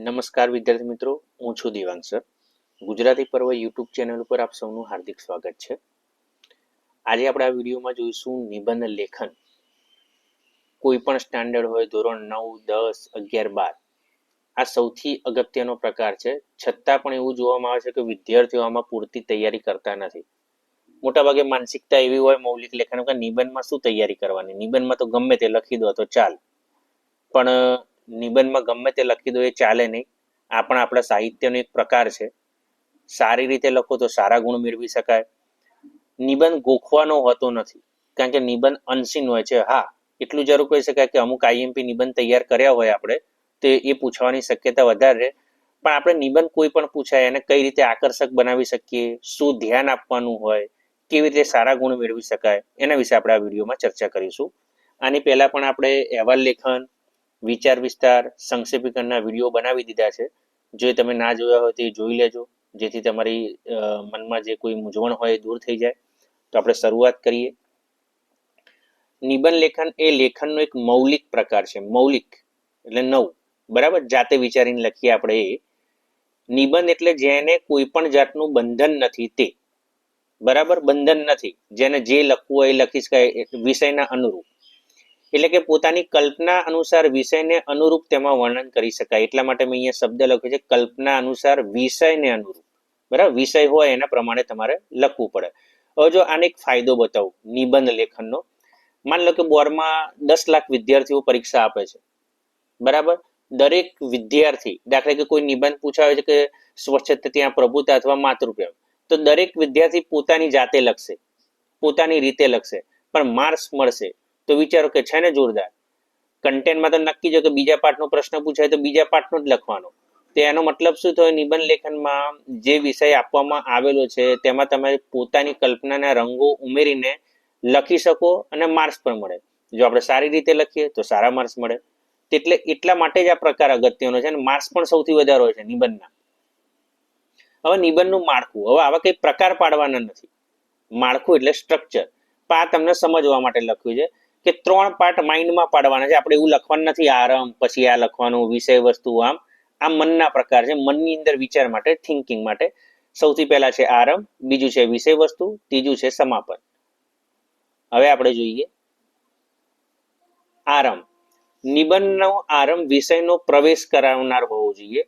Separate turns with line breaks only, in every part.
નમસ્કાર વિદ્યાર્થી મિત્રો, હું છું દેવાંગ સર. ગુજરાતી પર્વ યુટ્યુબ ચેનલ ઉપર આપ સૌનું હાર્દિક સ્વાગત છે. આજે આપણે આ વિડીયોમાં જોઈશું નિબંધ લેખન. કોઈ પણ સ્ટાન્ડર્ડ હોય, ધોરણ 9, 10, 11, 12, આ સૌથી અગત્યનો પ્રકાર છે. છતાં પણ એવું જોવામાં આવે છે કે વિદ્યાર્થીઓ આમાં પૂરતી તૈયારી કરતા નથી. મોટાભાગે માનસિકતા એવી હોય મૌલિક લેખન કે નિબંધમાં શું તૈયારી કરવાની, નિબંધમાં તો ગમે તે લખી દો તો ચાલ. પણ નિબંધમાં ગમે તે લખી દો એ ચાલે નહીં. આ પણ આપણા સાહિત્યનો એક પ્રકાર છે. સારી રીતે લખો તો સારા ગુણ મેળવી શકાય. નિબંધ ગોખવાનો હોતો નથી, કારણ કે નિબંધ અનસીન હોય છે. હા, એટલું જરૂર કહી શકાય કે અમુક આઈએમપી નિબંધ તૈયાર કર્યા હોય આપણે તો એ પૂછવાની શક્યતા વધારે. પણ આપણે નિબંધ કોઈ પણ પૂછાય એને કઈ રીતે આકર્ષક બનાવી શકીએ, શું ધ્યાન આપવાનું હોય, કેવી રીતે સારા ગુણ મેળવી શકાય, એના વિશે આપણે આ વિડીયોમાં ચર્ચા કરીશું. આની પહેલા પણ આપણે અહેવાલ લેખન, વિચાર વિસ્તાર, સંક્ષેપીકરણના વિડીયો બનાવી દીધા છે. જો તમે ના જોયા હોય તો એ જોઈ લેજો, જેથી તમારી મનમાં જે કોઈ મૂંઝવણ હોય એ દૂર થઈ જાય. તો આપણે શરૂઆત કરીએ. નિબંધ લેખન એ લેખનનો એક મૌલિક પ્રકાર છે. મૌલિક એટલે નવું, બરાબર? જાતે વિચારીને લખીએ આપણે એ. નિબંધ એટલે જેને કોઈ પણ જાતનું બંધન નથી તે, બરાબર? બંધન નથી, જેને જે લખવું હોય એ લખી શકાય વિષયના અનુરૂપ. એટલે કે પોતાની કલ્પના અનુસાર વિષયને અનુરૂપ તેમાં વર્ણન કરી શકાય. એટલા માટે મેં અહીંયા શબ્દ લખ્યો છે કલ્પના અનુસાર વિષયને અનુરૂપ. બરાબર? વિષય હોય એના પ્રમાણે તમારે લખવું પડે. હવે જો આને એક ફાયદો બતાવું નિબંધ લેખનનો. માન લો કે બોર્ડમાં 10 લાખ વિદ્યાર્થીઓ પરીક્ષા આપે છે, બરાબર? દરેક વિદ્યાર્થી, દાખલા કે કોઈ નિબંધ પૂછાવે છે કે સ્વચ્છતા ત્યાં પ્રભુતા અથવા માતૃપ્રેમ, તો દરેક વિદ્યાર્થી પોતાની જાતે લખશે, પોતાની રીતે લખશે, પણ માર્ક્સ મળશે તો વિચારો કે છે ને જોરદાર. કન્ટેન્ટમાં તો નક્કી છે કે બીજા પાઠનો પ્રશ્ન પૂછાય તો બીજા પાઠનો જ લખવાનો. તો એનો મતલબ શું થયો? નિબંધ લેખનમાં જે વિષય આપવામાં આવેલો છે તેમાં તમે પોતાની કલ્પનાના રંગો ઉમેરીને લખી શકો અને માર્ક્સ પણ મળે. જો આપણે સારી રીતે લખીએ તો સારા માર્ક્સ મળે. એટલે એટલા માટે જ આ પ્રકાર અગત્યનો છે અને માર્ક્સ પણ સૌથી વધારે હોય છે નિબંધના. હવે નિબંધનું માળખું, હવે આવા કઈ પ્રકાર પાડવાના નથી. માળખું એટલે સ્ટ્રક્ચર. પણ આ તમને સમજવા માટે લખ્યું છે કે 3 પાર્ટ માઇન્ડમાં પાડવાના છે. આપણે એવું લખવાનું નથી આરંભ, પછી આ લખવાનું, વિષય વસ્તુ, આમ. આ મનના પ્રકાર છે. મનની અંદર વિચાર માટે, થિંકિંગ માટે. સૌથી પહેલા છે આરંભ, બીજું છે વિષય વસ્તુ, ત્રીજું છે સમાપન. હવે આપણે જોઈએ આરંભ. નિબંધનો આરંભ વિષયનો પ્રવેશ કરાવનાર હોવો જોઈએ.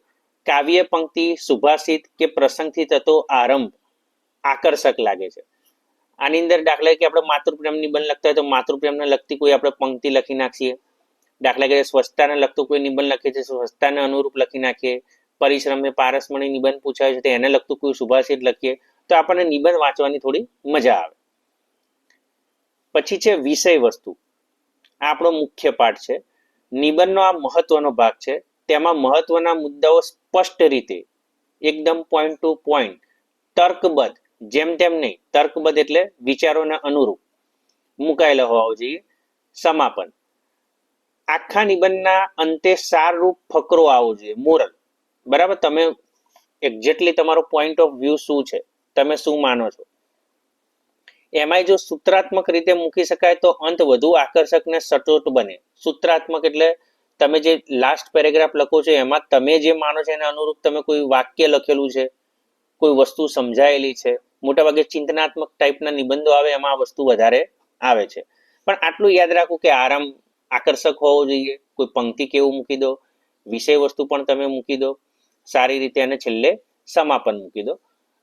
કાવ્ય પંક્તિ, સુભાષિત કે પ્રસંગથી થતો આરંભ આકર્ષક લાગે છે. આની અંદર દાખલા કે આપણે માતૃપ્રેમ નિબંધ લખતા હોય તો માતૃપ્રેમને લગતી કોઈ આપણે પંક્તિ લખી નાખીએ. દાખલા કે સ્વચ્છતાને લગતો કોઈ નિબંધ લખીએ છીએ, સ્વચ્છતાને અનુરૂપ લખી નાખીએ. પરિશ્રમે પારસમણી નિબંધ પૂછાય છે તો એને લગતું કોઈ સુભાષિત લખીએ તો આપણને નિબંધ વાંચવાની થોડી મજા આવે. પછી છે વિષય વસ્તુ. આ આપણો મુખ્ય પાઠ છે. નિબંધનો આ મહત્વનો ભાગ છે. તેમાં મહત્વના મુદ્દાઓ સ્પષ્ટ રીતે, એકદમ પોઈન્ટ ટુ પોઈન્ટ, તર્કબદ્ધ, જેમ તેમ નહીં, તર્કબદ્ધ એટલે વિચારોને અનુરૂપ મુકાયેલા હોવા જોઈએ. સમાપન. આખા નિબંધના અંતે સારરૂપ ફકરો આવવો જોઈએ, મોરલ. બરાબર? તમે એક્ઝેક્ટલી તમારો પોઈન્ટ ઓફ વ્યૂ શું છે, તમે શું માનો છો. એમાંય જો સૂત્રાત્મક રીતે મૂકી શકાય તો અંત વધુ આકર્ષક ને સચોટ બને. સૂત્રાત્મક એટલે તમે જે લાસ્ટ પેરેગ્રાફ લખો છો એમાં તમે જે માનો છો એના અનુરૂપ તમે કોઈ વાક્ય લખેલું છે, કોઈ વસ્તુ સમજાયેલી છે. મોટાભાગે ચિંતનાત્મક ટાઈપના નિબંધો આવે એમાં આ વસ્તુ વધારે આવે છે. પણ આટલું યાદ રાખવું કે આરંભ આકર્ષક હોવો જોઈએ, કોઈ પંક્તિ કેવું મૂકી દો, વિષય વસ્તુ પણ તમે મૂકી દો સારી રીતે, અને છેલ્લે સમાપન મૂકી દો.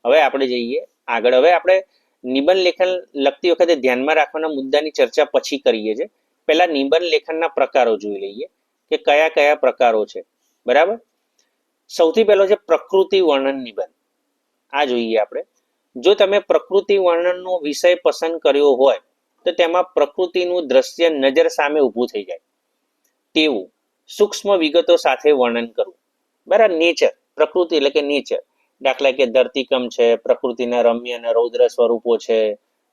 હવે આપણે જઈએ આગળ. હવે આપણે નિબંધ લેખન લખતી વખતે ધ્યાનમાં રાખવાના મુદ્દાની ચર્ચા પછી કરીએ છીએ. પહેલા નિબંધ લેખનના પ્રકારો જોઈ લઈએ કે કયા કયા પ્રકારો છે. બરાબર? સૌથી પહેલો છે પ્રકૃતિ વર્ણન નિબંધ. આ જોઈએ આપણે. જો તમે પ્રકૃતિ વર્ણનનો વિષય પસંદ કર્યો હોય તો તેમાં પ્રકૃતિનું દ્રશ્ય નજર સામે ઊભું થઈ જાય તેવું સૂક્ષ્મ વિગતો સાથે વર્ણન કરવું. બરાબર? નેચર, પ્રકૃતિ એટલે કે નેચર. દાખલા કે ધરતીકંપ છે, પ્રકૃતિના રમ્ય અને રૌદ્ર સ્વરૂપો છે.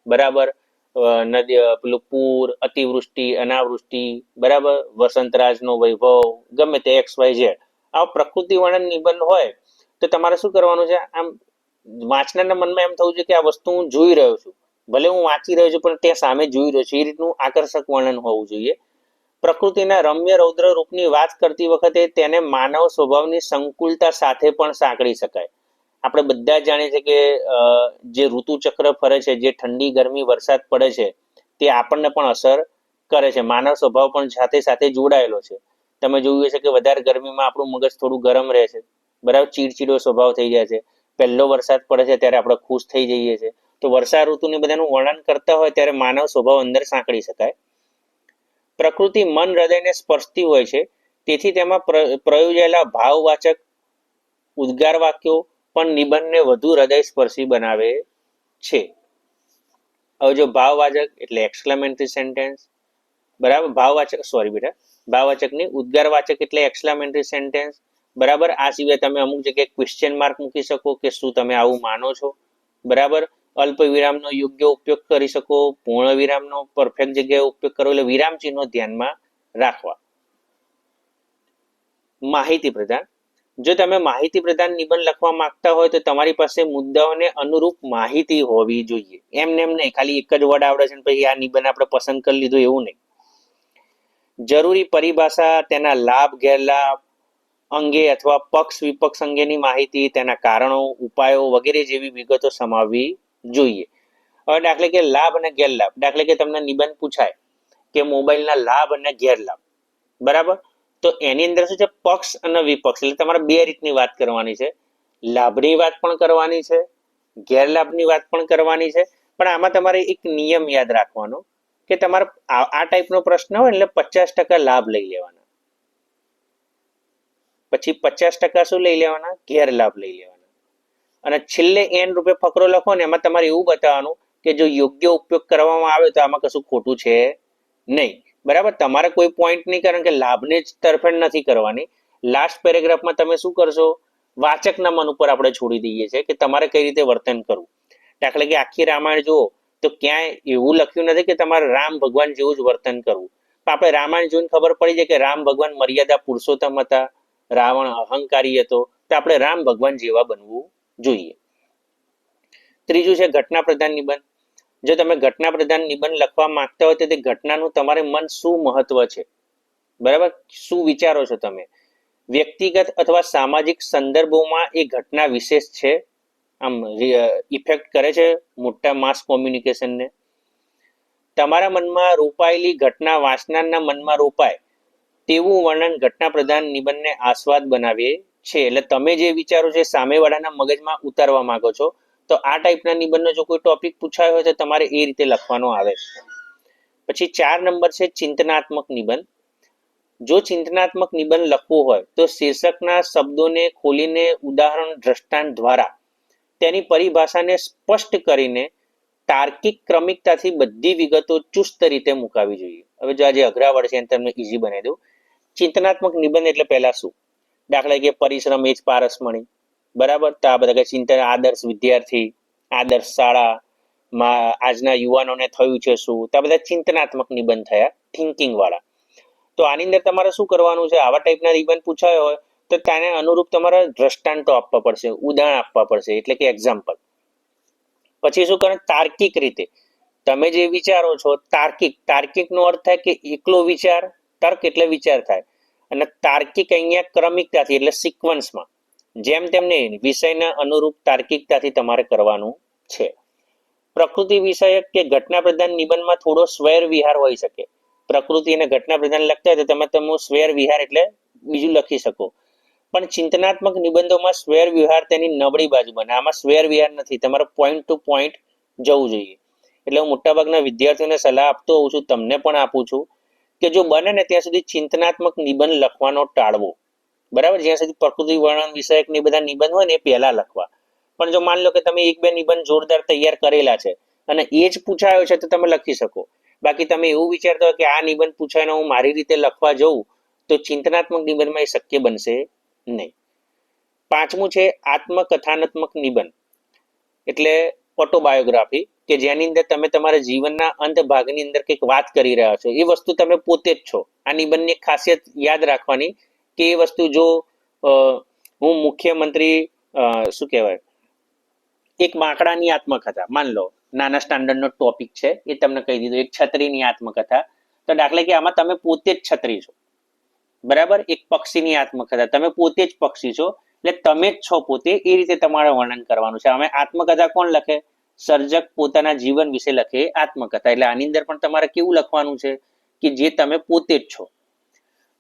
બરાબર? નદી, પેલું પૂર, અતિવૃષ્ટિ, અનાવૃષ્ટિ, બરાબર, વસંતરાજનો વૈભવ, ગમે તે XYZ આ પ્રકૃતિ વર્ણન નિબંધ હોય તો તમારે શું કરવાનું છે? આમ વાંચનારના મનમાં એમ થવું છે કે આ વસ્તુ હું જોઈ રહ્યો છું, ભલે હું વાંચી રહ્યો છું પણ ત્યાં સામે જોઈ રહ્યો છું, એ રીતનું આકર્ષક વર્ણન હોવું જોઈએ. પ્રકૃતિના રમ્ય રૌદ્ર રૂપની વાત કરતી વખતે તેને માનવ સ્વભાવની સંકુલતા સાથે પણ સાંકળી શકાય. આપણે બધા જ જાણીએ છીએ કે જે ઋતુ ચક્ર ફરે છે, જે ઠંડી ગરમી વરસાદ પડે છે, તે આપણને પણ અસર કરે છે. માનવ સ્વભાવ પણ સાથે સાથે જોડાયેલો છે. તમે જોયું હશે કે વધારે ગરમીમાં આપણું મગજ થોડું ગરમ રહે છે, બરાબર, ચીડચીડો સ્વભાવ થઈ જાય છે. પહેલો વરસાદ પડે છે ત્યારે આપણે ખુશ થઈ જઈએ છીએ. તો વર્ષા ઋતુને બધાનું વર્ણન કરતા હોય ત્યારે માનવ સ્વભાવ અંદર સાંકળી શકાય. પ્રકૃતિ મન હૃદયને સ્પર્શતી હોય છે, તેથી તેમાં પ્રયોજાયેલા ભાવવાચક ઉદ્ગાર વાક્યો પણ નિબંધને વધુ હૃદયસ્પર્શી બનાવે છે. હવે જો ભાવવાચક એટલે એક્સક્લેમેટરી સેન્ટેન્સ, બરાબર, ભાવવાચકની ઉદ્ગારવાચક એટલે એક્સક્લેમેટરી સેન્ટેન્સ, બરાબર. આ સિવાય તમે અમુક જગ્યાએ ક્વેશ્ચન માર્ક મૂકી શકો કે શું તમે આવું માનો છો, બરાબર. અલ્પ વિરામનો યોગ્ય ઉપયોગ કરી શકો, પૂર્ણ વિરામનો પરફેક્ટ જગ્યાએ ઉપયોગ કરો, એટલે વિરામ ચિહ્નો ધ્યાનમાં રાખવા. માહિતી પ્રદાન. જો તમે માહિતી પ્રદાન નિબંધ લખવા માંગતા હોય તો તમારી પાસે મુદ્દાઓને અનુરૂપ માહિતી હોવી જોઈએ. એમને એમ નહીં ખાલી એક જ વર્ડ આવડે છે પછી આ નિબંધ આપણે પસંદ કરી લીધો એવું નહીં. જરૂરી પરિભાષા, તેના લાભ ગેરલાભ અંગે અથવા પક્ષ વિપક્ષ અંગેની માહિતી, તેના કારણો, ઉપાયો વગેરે જેવી વિગતો સમાવવી જોઈએ. હવે દાખલે કે લાભ અને ગેરલાભ, દાખલે કે તમને નિબંધ પૂછાય કે મોબાઈલના લાભ અને ગેરલાભ, બરાબર, તો એની અંદર શું છે, પક્ષ અને વિપક્ષ, એટલે તમારે બે રીતની વાત કરવાની છે. લાભની વાત પણ કરવાની છે, ગેરલાભની વાત પણ કરવાની છે. પણ આમાં તમારે એક નિયમ યાદ રાખવાનો કે તમારે આ ટાઈપનો પ્રશ્ન હોય એટલે 50% લાભ લઈ લેવાના, પછી 50% શું લઈ લેવાના, ગેરલાભ લઈ લેવાના. અને છેલ્લે એન રૂપે ફકરો લખો ને એમાં તમારે એવું બતાવવાનું કે જો યોગ્ય ઉપયોગ કરવામાં આવે તો આમાં કશું ખોટું છે નહીં, બરાબર. તમારે કોઈ પોઈન્ટ નહીં, કારણ કે લાભને જ તરફેણ નથી કરવાની. લાસ્ટ પેરેગ્રાફમાં તમે શું કરશો, વાચકના મન ઉપર આપણે છોડી દઈએ છીએ કે તમારે કઈ રીતે વર્તન કરવું. દાખલા કે આખી રામાયણ જુઓ તો ક્યાંય એવું લખ્યું નથી કે તમારે રામ ભગવાન જેવું જ વર્તન કરવું. આપણે રામાયણ જોઈને ખબર પડી જાય કે રામ ભગવાન મર્યાદા પુરુષોત્તમ હતા, રાવણ અહંકારી હતો, તો આપણે રામ ભગવાન જેવા બનવું જોઈએ. ત્રીજું છે ઘટના પ્રધાન નિબંધ. જો તમે ઘટના પ્રધાન નિબંધ લખવા માંગતા હોય તો તે ઘટનાનું તમારે મન શું મહત્વ છે, બરાબર, શું વિચારો છો તમે, વ્યક્તિગત અથવા સામાજિક સંદર્ભોમાં એ ઘટના વિશેષ છે, આમ ઇફેક્ટ કરે છે મોટા માસ કોમ્યુનિકેશનને. તમારા મનમાં રોપાયેલી ઘટના વાંચનારના મનમાં રોપાય તેવું વર્ણન ઘટના પ્રધાન નિબંધને આસ્વાદ બનાવે છે. એટલે તમે જે વિચારો છે સામેવાળાના મગજમાં ઉતારવા માંગો છો, તો આ ટાઈપના નિબંધનો જો કોઈ ટોપિક પૂછાયો હોય તો તમારે એ રીતે લખવાનો આવે. પછી 4 નંબર છે ચિંતનાત્મક નિબંધ. જો ચિંતનાત્મક નિબંધ લખવો હોય તો શીર્ષકના શબ્દોને ખોલીને ઉદાહરણ દ્રષ્ટાંત દ્વારા તેની પરિભાષાને સ્પષ્ટ કરીને તાર્કિક ક્રમિકતાથી બધી વિગતો ચુસ્ત રીતે મુકાવી જોઈએ. હવે જો આજે અઘરા વર્ડ છે એને તમને ઈઝી બનાવી દઉં. ચિંતનાત્મક નિબંધ એટલે પહેલા શું, દાખલા કે પરિશ્રમ એ જ પારસમણી, બરાબર. તો આ બધા કે ચિંતન, આદર્શ વિદ્યાર્થી, આદર્શ શાળામાં આજના યુવાનોને થયું છે શું, તો આ બધા ચિંતનાત્મક નિબંધ થયા, થિંકિંગ વાળા. તો આની અંદર તમારે શું કરવાનું છે, આવા ટાઈપના નિબંધ પૂછાયો હોય તો તેને અનુરૂપ તમારે દ્રષ્ટાંતો આપવા પડશે, ઉદાહરણ આપવા પડશે, એટલે કે એક્ઝામ્પલ. પછી શું કરે, તાર્કિક રીતે તમે જે વિચારો છો, તાર્કિક નો અર્થ થાય કે એકલો વિચાર, તર્ક એટલે વિચાર થાય, અને તાર્કિક અહીંયા ક્રમિકતાથી એટલે સિક્વન્સમાં, જેમ તેમને વિષયના અનુરૂપ તાર્કિકતાથી તમારે કરવાનું છે. પ્રકૃતિ વિષયક કે ઘટના પ્રધાન નિબંધમાં થોડો સ્વૈર વિહાર હોઈ શકે. પ્રકૃતિ અને ઘટના પ્રધાન લખતા હોય તો તમે સ્વૈર વિહાર એટલે બીજું લખી શકો, પણ ચિંતનાત્મક નિબંધોમાં સ્વૈર વિહાર તેની નબળી બાજુ બને. આમાં સ્વૈર વિહાર નથી, તમારે પોઈન્ટ ટુ પોઈન્ટ જવું જોઈએ. એટલે હું મોટાભાગના વિદ્યાર્થીઓને સલાહ આપતો હોઉં છું, તમને પણ આપું છું કે જો બને ને ત્યાં સુધી ચિંતનાત્મક નિબંધ લખવાનો ટાળવો, બરાબર. જ્યાં સુધી પ્રકૃતિ વર્ણન વિષયક ને બધા નિબંધ હોય ને એ પહેલા લખવા. પણ જો માની લો કે તમે 1-2 નિબંધ જોરદાર તૈયાર કરેલા છે અને એ જ પૂછાયો છે તો તમે લખી શકો. બાકી તમે એવું વિચારતા હોય કે આ નિબંધ પૂછાયને હું મારી રીતે લખવા જઉં તો ચિંતનાત્મક નિબંધમાં એ શક્ય બનશે નહીં. 5મું છે આત્મકથાનાત્મક નિબંધ, એટલે ઓટોબાયોગ્રાફી, કે જેની અંદર તમે તમારા જીવનના અંત ભાગની અંદર કંઈક વાત કરી રહ્યા છો, એ વસ્તુ તમે પોતે જ છો. આ નિબંધની ખાસિયત યાદ રાખવાની કે એ વસ્તુ જો હું મુખ્યમંત્રી શું કહેવાય, એક માકડાની આત્મકથા, માન લો નાના સ્ટાન્ડર્ડનો ટોપિક છે એ તમને કહી દીધું, એક છત્રીની આત્મકથા, તો દાખલા કે આમાં તમે પોતે જ છત્રી છો, બરાબર, એક પક્ષીની આત્મકથા, તમે પોતે જ પક્ષી છો એટલે તમે જ છો પોતે, એ રીતે તમારે વર્ણન કરવાનું છે. હવે આત્મકથા કોણ લખે? સર્જક પોતાના જીવન વિશે લખે આત્મકથા. એટલે આની અંદર પણ તમારે કેવું લખવાનું છે કે જે તમે પોતે જ છો.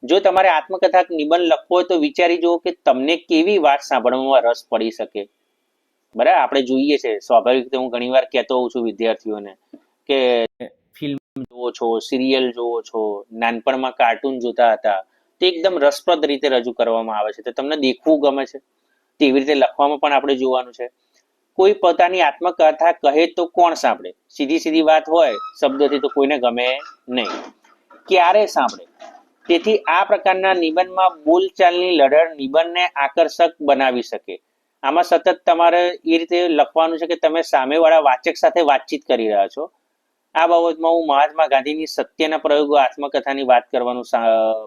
જો તમારે આત્મકથા નિબંધ લખવો હોય તો વિચારી જુઓ કે તમને કેવી વાત સાંભળવામાં રસ પડી શકે. બરાબર, આપણે જોઈએ છે સ્વાભાવિક રીતે, હું ઘણી વાર કહેતો હોઉં છું વિદ્યાર્થીઓને કે ફિલ્મ જોવો છો, સિરિયલ જોવો છો, નાનપણમાં કાર્ટૂન જોતા હતા, તે એકદમ રસપ્રદ રીતે રજૂ કરવામાં આવે છે, તો તમને દેખવું ગમે છે. તેવી રીતે લખવામાં પણ આપણે જોવાનું છે. કોઈ પોતાની આત્મકથા કહે તો કોણ સાંભળે? સીધી સીધી વાત હોય શબ્દોથી તો કોઈને ગમે નહીં. ક્યારે સાંભળે? તેથી આ પ્રકારના નિબંધમાં બોલચાલની લડત નિબંધને આકર્ષક બનાવી શકે. આમાં સતત તમારે એ રીતે લખવાનું છે કે તમે સામેવાળા વાચક સાથે વાતચીત કરી રહ્યા છો. આ બાબતમાં હું મહાત્મા ગાંધીની સત્યના પ્રયોગો આત્મકથાની વાત કરવાનું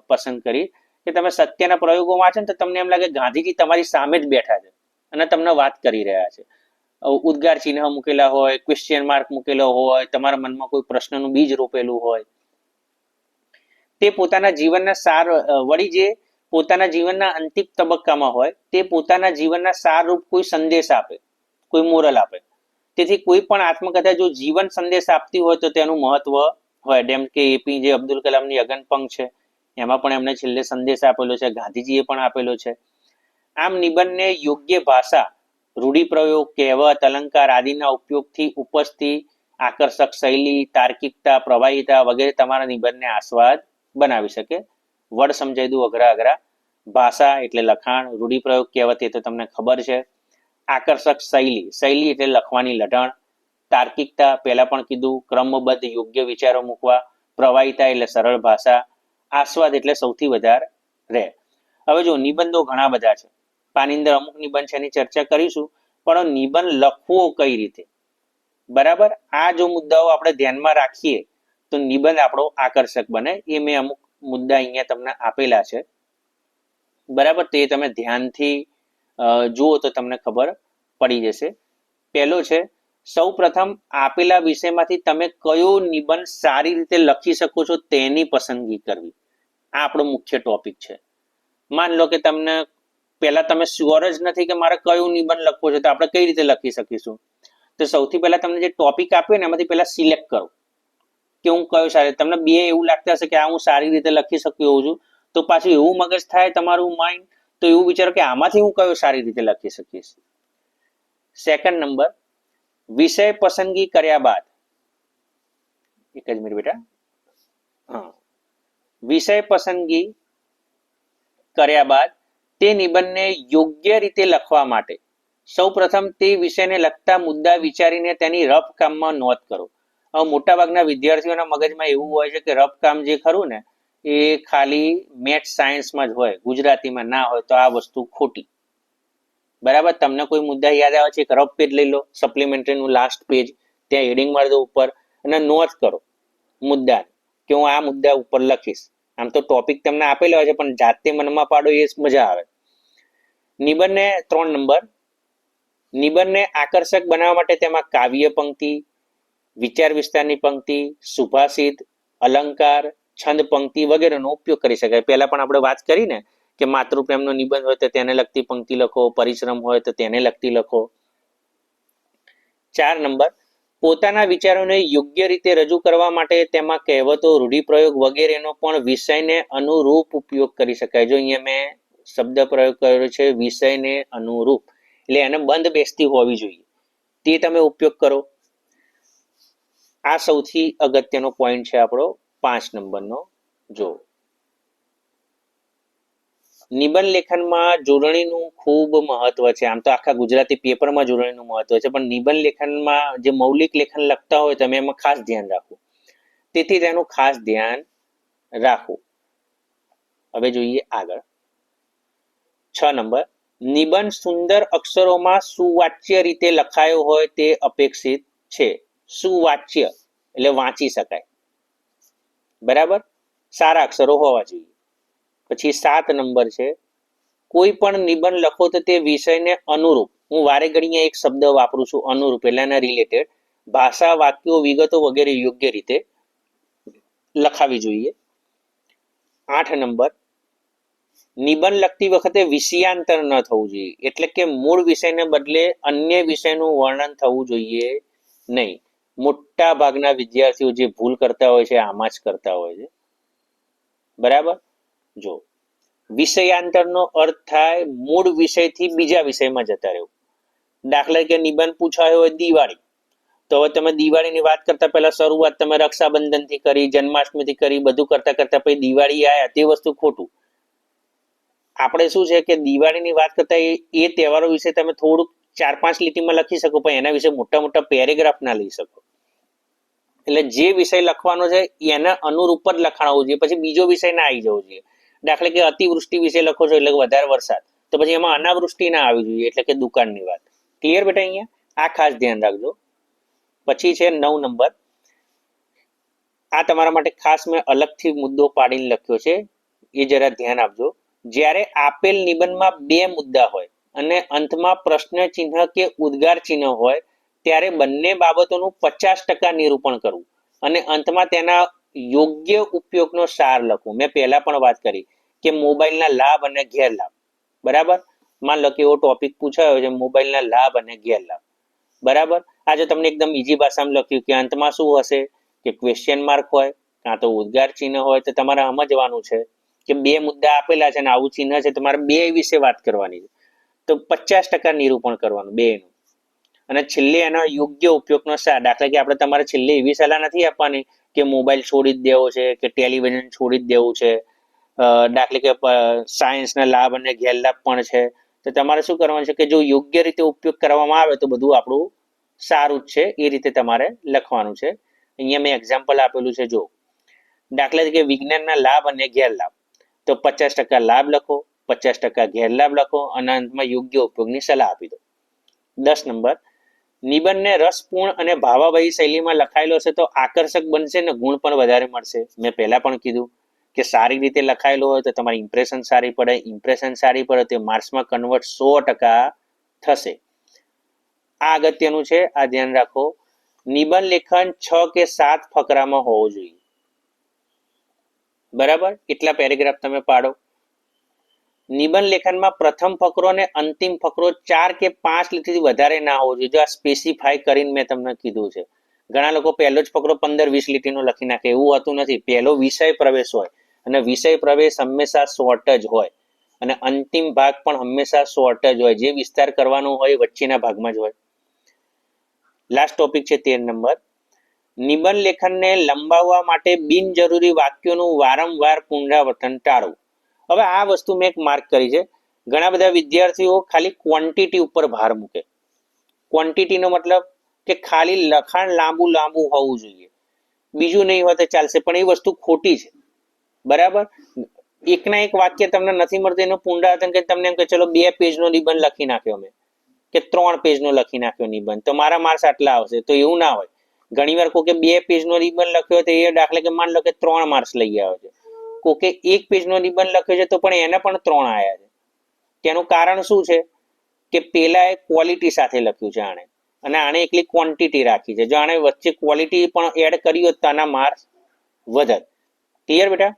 પસંદ કરી કે તમે સત્યના પ્રયોગો વાંચો ને તો તમને એમ લાગે ગાંધીજી તમારી સામે જ બેઠા છે અને તમને વાત કરી રહ્યા છે. ઉદ્ગાર ચિહ્ન મૂકેલા હોય, ક્વેશ્ચન માર્ક મૂકેલો હોય, તમારા મનમાં કોઈ પ્રશ્નનું બીજ રોપેલું હોય. તે પોતાના જીવનના સાર વળી જે પોતાના જીવનના અંતિમ તબક્કામાં હોય તે પોતાના જીવનના સારરૂપ કોઈ સંદેશ આપે, કોઈ મોરલ આપે. તેથી કોઈ પણ આત્મકથા જો જીવન સંદેશ આપતી હોય તો તેનું મહત્વ હોય. જેમ કે એપીજે અબ્દુલ કલામની અગનપંખ છે, એમાં પણ એમને છેલ્લે સંદેશ આપેલો છે, ગાંધીજીએ પણ આપેલો છે. આમ નિબંધને યોગ્ય ભાષા, રૂઢિપ્રયોગ, કહેવત, અલંકાર આદિના ઉપયોગથી ઉપજતી આકર્ષક શૈલી, તાર્કિકતા, પ્રવાહિતા વગેરે તમારા નિબંધને આસ્વાદ બનાવી શકે. વર્ડ સમજાઈ દઉં અઘરા અઘરા. ભાષા એટલે લખાણ, રૂઢિપ્રયોગ, કહેવત એ તો તમને ખબર છે. આકર્ષક શૈલી, શૈલી એટલે લખવાની લઢણ. તાર્કિકતા પહેલા પણ કીધું, ક્રમબદ્ધ યોગ્ય વિચારો મૂકવા. પ્રવાહિતા એટલે સરળ ભાષા. આસ્વાદ એટલે સૌથી વધારે રહે. હવે જો નિબંધો ઘણા બધા છે, આની અંદર અમુક નિબંધ છે એની ચર્ચા કરીશું, પણ નિબંધ લખવો કઈ રીતે, બરાબર, આ જો મુદ્દાઓ આપણે ધ્યાનમાં રાખીએ તો નિબંધ આપણો આકર્ષક બને. એ મેં અમુક મુદ્દા અહીંયા તમને આપેલા છે, બરાબર, તો એ તમે ધ્યાનથી જુઓ તો તમને ખબર પડી જશે. પહેલો છે, સૌ પ્રથમ આપેલા વિષયમાંથી તમે કયો નિબંધ સારી રીતે લખી શકો છો તેની પસંદગી કરવી. આ આપણો મુખ્ય ટોપિક છે. માન લો કે તમને પહેલા તમે શ્યોર જ નથી કે મારે કયું નિબંધ લખવો છે, તો આપણે કઈ રીતે લખી શકીશું? તો સૌથી પહેલા તમને જે ટોપિક આપ્યો ને એમાંથી પહેલા સિલેક્ટ કરો કે હું કયો સારી. તમને બે એવું લાગતા હશે કે આ હું સારી રીતે લખી શકું એવું છું, તો પાછું એવું મગજ થાય તમારું માઇન્ડ, તો એવું વિચારો કે આમાંથી હું કયો સારી રીતે લખી શકીશ. સેકન્ડ નંબર, વિષય પસંદગી કર્યા બાદ, એક જ મિનિટ બેટા, હા, વિષય પસંદગી કર્યા બાદ તે નિબંધને યોગ્ય રીતે લખવા માટે સૌ પ્રથમ તે વિષયને લગતા મુદ્દા વિચારીને તેની રફ કામમાં નોંધ કરો. હવે મોટાભાગના વિદ્યાર્થીઓના મગજમાં એવું હોય છે કે રફ કામ જે ખરું ને એ ખાલી મેથ્સ સાયન્સમાં જ હોય, ગુજરાતીમાં ના હોય, તો આ વસ્તુ ખોટી. બરાબર, તમને કોઈ મુદ્દા યાદ આવે છે, એક રફ પેજ લઈ લો, સપ્લિમેન્ટરીનું લાસ્ટ પેજ, ત્યાં હેડિંગ મારી દો ઉપર અને નોંધ કરો મુદ્દા કે હું આ મુદ્દા ઉપર લખીશ. આમ તો ટોપિક તમને આપેલો હોય છે પણ જાતે મનમાં પાડો એ મજા આવે. નિબંધને 3 નંબર, નિબંધને આકર્ષક બનાવવા માટે તેમાં કાવ્ય પંક્તિ, વિચાર વિસ્તારની પંક્તિ, સુભાષિત, અલંકાર, છંદ પંક્તિ વગેરેનો ઉપયોગ કરી શકાય. પહેલા પણ આપણે વાત કરી ને કે માતૃપ્રેમનો નિબંધ હોય તો તેને લગતી પંક્તિ લખો, પરિશ્રમ હોય તો તેને લગતી લખો. 4 નંબર, પોતાના વિચારોને યોગ્ય રીતે રજૂ કરવા માટે તેમાં કહેવતો, રૂઢિપ્રયોગ વગેરેનો પણ વિષયને અનુરૂપ ઉપયોગ કરી શકાય. જો અહીંયા મેં શબ્દ પ્રયોગ કર્યો છે વિષયને અનુરૂપ, એટલે એને બંધ બેસતી હોવી જોઈએ, તે તમે ઉપયોગ કરો. આ સૌથી અગત્યનો પોઈન્ટ છે આપણો 5 નંબરનો. જો નિબંધ લેખનમાં જોડણીનું ખૂબ મહત્વ છે. આમ તો આખા ગુજરાતી પેપરમાં જોડણીનું મહત્વ છે, પણ નિબંધ લેખનમાં જે મૌલિક લેખન લખતા હોય તમે એમાં ખાસ ધ્યાન રાખો. તેથી તેનું ખાસ ધ્યાન રાખો. હવે જોઈએ આગળ. 6 નંબર, નિબંધ સુંદર અક્ષરોમાં સુવાચ્ય રીતે લખાયો હોય તે અપેક્ષિત છે. સુવાચ્ય એટલે વાંચી શકાય, બરાબર, સારા અક્ષરો હોવા જોઈએ. પછી 7 નંબર છે, કોઈ પણ નિબંધ લખો તો તે વિષયને અનુરૂપ, હું વારે ઘડીએ એક શબ્દ વાપરું છું અનુરૂપ, એટલે એના રિલેટેડ ભાષા, વાક્યો, વિગતો વગેરે યોગ્ય રીતે લખાવી જોઈએ. 8 નંબર, નિબંધ લખતી વખતે વિષયાંતર ન થવું જોઈએ, એટલે કે મૂળ વિષયને બદલે અન્ય વિષયનું વર્ણન થવું જોઈએ નહીં. મોટા ભાગના વિદ્યાર્થીઓ જે ભૂલ કરતા હોય છે આમાં જ કરતા હોય છે. બરાબર. જો વિષયાંતરનો અર્થ થાય મૂળ વિષયથી બીજા વિષયમાં જતા રહેવું. દાખલા તરીકે નિબંધ પૂછાયો હોય દિવાળી, તો હવે તમે દિવાળીની વાત કરતા પહેલા શરૂઆત તમે રક્ષાબંધનથી કરી, જન્માષ્ટમીથી કરી, બધું કરતા કરતા પછી દિવાળી આયા, તે વસ્તુ ખોટું. આપણે શું છે કે દિવાળીની વાત કરતા એ તહેવારો વિશે તમે થોડુંક 4-5 લીટીમાં લખી શકો, પણ એના વિશે મોટા મોટા પેરેગ્રાફ ના લઈ શકો. એટલે જે વિષય લખવાનો છે એના અનુરૂપ જ લખાણવું જોઈએ, પછી બીજો વિષય ના આવી જવો જોઈએ. દાખલા કે અતિવૃષ્ટિ વિશે લખો છો એટલે વધારે વરસાદ, તો પછી એમાં અનાવૃષ્ટિ ના આવી જોઈએ, એટલે કે દુકાળની વાત. ક્લિયર બેટા? અહીંયા આ ખાસ ધ્યાન રાખજો. પછી છે 9 નંબર, આ તમારા માટે ખાસ મેં અલગથી મુદ્દો પાડીને લખ્યો છે, એ જરા ધ્યાન આપજો. જ્યારે આપેલ નિબંધમાં 2 મુદ્દા હોય અને અંતમાં પ્રશ્ન ચિહ્ન કે ઉદ્ગાર ચિહ્ન હોય ત્યારે બંને બાબતોનું 50% નિરૂપણ કરવું અને અંતમાં તેના યોગ્ય ઉપયોગનો સાર લખવું. મેં પહેલા પણ વાત કરી કે મોબાઈલના લાભ અને ગેરલાભ. બરાબર. માન લો કે એવો ટોપિક પૂછાયો છે, મોબાઈલના લાભ અને ગેરલાભ. બરાબર. આજે તમને એકદમ ઈઝી ભાષામાં લખ્યું કે અંતમાં શું હશે કે ક્વેશ્ચન માર્ક હોય કાં તો ઉદ્ગાર ચિહ્ન હોય, તો તમારે સમજવાનું છે કે 2 મુદ્દા આપેલા છે અને આવું ચિહ્ન છે, તમારે 2 વિશે વાત કરવાની છે, તો 50% નિરૂપણ કરવાનું 2નું. અને છેલ્લે એનો યોગ્ય ઉપયોગનો સાર. દાખલા કે આપણે તમારે છેલ્લે એવી સલાહ નથી આપવાની કે મોબાઈલ છોડી જ દેવો છે કે ટેલિવિઝન છોડી જ દેવું છે. દાખલા કે સાયન્સના લાભ અને ગેરલાભ પણ છે, તો તમારે શું કરવાનું છે કે જો યોગ્ય રીતે ઉપયોગ કરવામાં આવે તો બધું આપણું સારું જ છે, એ રીતે તમારે લખવાનું છે. અહીંયા મેં એક્ઝામ્પલ આપેલું છે. જો દાખલા તરીકે વિજ્ઞાનના લાભ અને ગેરલાભ, તો 50% લાભ લખો, 50% ગેરલાભ લખો અને અંતમાં યોગ્ય ઉપયોગની સલાહ આપી દો. 10 નંબર, નિબંધને રસપૂર્ણ અને ભાવાભાઈ શૈલીમાં લખાયેલો છે તો આકર્ષક બનશે ને ગુણ પણ વધારે મળશે. મેં પહેલા પણ કીધું કે સારી રીતે લખાયેલો હોય તો તમારી ઇમ્પ્રેશન સારી પડે, ઇમ્પ્રેશન સારી પડે તો માર્ક્સમાં કન્વર્ટ 100% થશે. આ અગત્યનું છે, આ ધ્યાન રાખો. નિબંધ લેખન 6 કે 7 ફકરામાં હોવું જોઈએ. બરાબર. કેટલા પેરેગ્રાફ તમે પાડો. નિબંધ લેખનમાં પ્રથમ ફકરો અને અંતિમ ફકરો 4 કે 5 લીટીથી વધારે ના હોવો જોઈએ. જો આ સ્પેસિફાય કરીને મેં તમને કીધું છે. ઘણા લોકો પહેલો જ ફકરો 15-20 લીટીનો લખી નાખે, એવું હોતું નથી. પહેલો વિષય પ્રવેશ હોય અને વિષય પ્રવેશ હંમેશા શોર્ટ જ હોય અને અંતિમ ભાગ પણ હંમેશા શોર્ટ જ હોય. જે વિસ્તાર કરવાનો હોય વચ્ચેના ભાગમાં જ હોય. લાસ્ટ ટોપિક છે 13 નંબર, નિબંધ લેખનને લંબાવવા માટે બિનજરૂરી વાક્યોનું વારંવાર પુનરાવર્તન ટાળવું. હવે આ વસ્તુ મેં એક માર્ક કરી છે. ઘણા બધા વિદ્યાર્થીઓ ખાલી ક્વોન્ટિટી ઉપર ભાર મૂકે. ક્વોન્ટિટીનો મતલબ કે ખાલી લખાણ લાંબુ લાંબુ હોવું જોઈએ, બીજું નહીં હોય તો ચાલશે, પણ એ વસ્તુ ખોટી છે. બરાબર. એકના એક વાક્ય તમને નથી મળતું એનું પુનરાવર્તન કરી તમને એમ કે ચલો 2 પેજનો નિબંધ લખી નાખ્યો મેં કે 3 પેજનો લખી નાખ્યો નિબંધ, તો મારા માર્ક્સ આટલા આવશે. તો એવું ના હોય. ઘણી વાર કોઈ 2 પેજનો નિબંધ લખ્યો તો એ દાખલા કે માન લો કે 3 માર્ક્સ લઈ આવ્યો છે. કોકે 1 પેજનો નિબંધ લખ્યો છે તો પણ એને પણ 3 આવ્યા છે. તેનું કારણ શું છે કે પેલા એ ક્વોલિટી સાથે લખ્યું છે આણે, અને આણે એકલી ક્વોન્ટિટી રાખી છે. જો આણે વચ્ચે ક્વોલિટી પણ એડ કરી હોત તો આના માર્ક્સ વધત. ક્લિયર બેટા?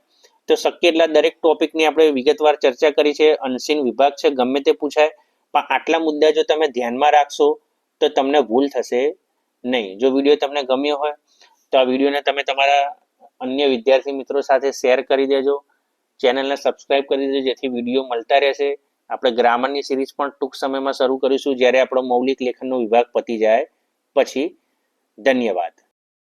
તો શક્ય એટલા દરેક ટોપિકની આપણે વિગતવાર ચર્ચા કરી છે. અનસીન વિભાગ છે, ગમે તે પૂછાય, પણ આટલા મુદ્દા જો તમે ધ્યાનમાં રાખશો તો તમને ભૂલ થશે નહીં. જો વિડીયો તમને ગમ્યો હોય તો આ વિડીયોને તમે તમારા અન્ય વિદ્યાર્થી મિત્રો સાથે શેર કરી દેજો. ચેનલને સબસ્ક્રાઇબ કરી દેજો, જેથી વિડીયો મળતા રહેશે. આપણે ગ્રામરની સિરીઝ પણ ટૂંક સમયમાં શરૂ કરીશું, જ્યારે આપણો મૌલિક લેખનનો વિભાગ પતી જાય પછી. ધન્યવાદ.